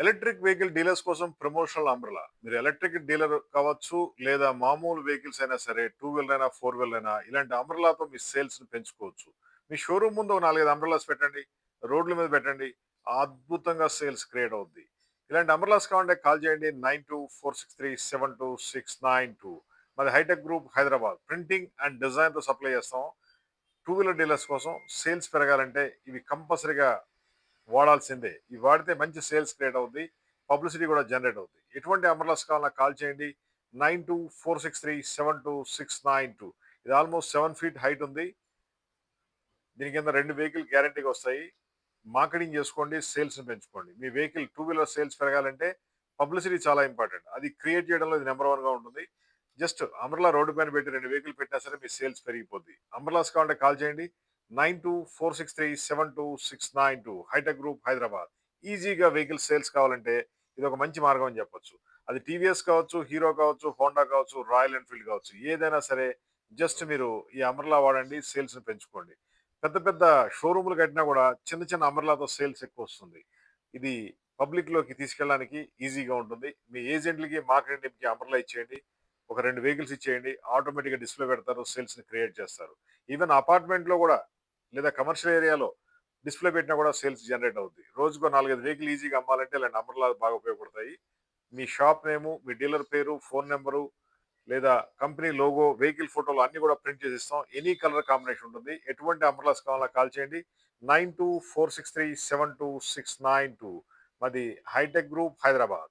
Electric vehicle dealers కోసం promotional umbrella. మీరు electric dealer కావచ్చు, లేదా మామూలు వెహికల్స్ అయినా సరే, టూ వీలర్ అయినా, ఫోర్ వీలర్ అయినా ఇలాంటి అంబ్రెలాతో మీ సేల్స్‌ని పెంచుకోవచ్చు. మీ షోరూమ్ ముందు ఓ 4, 5 అంబ్రెలాస్ పెట్టండి. రోడ్ల మీద పెట్టండి. అద్భుతంగా సేల్స్ క్రియేట్ అవుద్ది. ఇలాంటి అంబ్రెలాస్ కావాలంటే కాల్ చేయండి 9246372692. మాది hitech group Hyderabad. Printing and డిజైన్‌తో సప్లై చేస్తాం. టూ వీలర్ డీలర్స్ కోసం సేల్స్ పెరగాలంటే ఇవి కంపల్సరీగా వాడాల్సిందే. ఇవి వాడితే మంచి సేల్స్ క్రియేట్ అవుద్ది. పబ్లిసిటీ కూడా జనరేట్ అవుద్ది. ఎటువంటి అంబ్రెల్లాస్ కావాలన్నా కాల్ చేయండి. 9246372692. ఇది ఆల్మోస్ట్ 7 ఫీట్ హైట్ ఉంది. దీని కింద 2 వెహికల్ గ్యారంటీగా వస్తాయి. మార్కెటింగ్ చేసుకోండి. సేల్స్‌ని పెంచుకోండి. మీ వెహికల్ టూ వీలర్ సేల్స్ పెరగాలంటే పబ్లిసిటీ చాలా ఇంపార్టెంట్. అది క్రియేట్ చేయడంలో ఇది నంబర్ 1గా ఉంటుంది. జస్ట్ అంబ్రెల్లా రోడ్డు పైన పెట్టి 2 వెహికల్ పెట్టినా సరే మీ సేల్స్ పెరిగిపోద్ది. అంబ్రెల్లాస్ కావాలంటే కాల్ చేయండి. 9246372692. Hitech group Hyderabad. ఈజీగా వెహికల్ సేల్స్ కావాలంటే ఇదొక మంచి మార్గం అని చెప్పొచ్చు. అది టీవీఎస్ కావచ్చు, హీరో కావచ్చు, హోండా కావచ్చు, రాయల్ ఎన్‌ఫీల్డ్ కావచ్చు. ఏదైనా సరే జస్ట్ మీరు ఈ అంబ్రెల్లా వాడండి. సేల్స్‌ని పెంచుకోండి. పెద్ద పెద్ద షోరూమ్‌లు కట్టినా కూడా చిన్న చిన్న అంబ్రెల్లాతో సేల్స్ ఎక్కువొస్తుంది. ఇది పబ్లిక్‌లోకి తీసుకెళ్ళడానికి ఈజీగా ఉంటుంది. మీ ఏజెంట్‌లకి, మార్కెటింగ్ టీమ్‌కి అంబ్రెల్లా ఇచ్చేయండి. ఒక 2 వెహికల్స్ ఇచ్చేయండి. ఆటోమేటిక్‌గా డిస్‌ప్లే పెడతారు. సేల్స్‌ని క్రియేట్ చేస్తారు. ఈవెన్ అపార్ట్మెంట్‌లో గూడా లేదా కమర్షియల్ ఏరియాలో డిస్‌ప్లే పెట్టినా కూడా సేల్స్ జనరేట్ అవుద్ది. రోజుకో 4, 5 వెహికల్ ఈజీగా అమ్మాలంటే ఇలాంటి అంబ్రెల్లాలు బాగా ఉపయోగపడతాయి. మీ షాప్ నేము, మీ డీలర్ పేరు, ఫోను నంబరు లేదా కంపెనీ లోగో, వెహికల్ ఫోటోలు అన్నీ కూడా ప్రింట్ చేసిస్తాం. ఎనీ కలర్ కాంబినేషన్ ఉంటుంది. ఎటువంటి అంబ్రెల్లాస్ కావాలన్నా కాల్ చేయండి. 9246372692. మాది హైటెక్ గ్రూప్ హైదరాబాద్.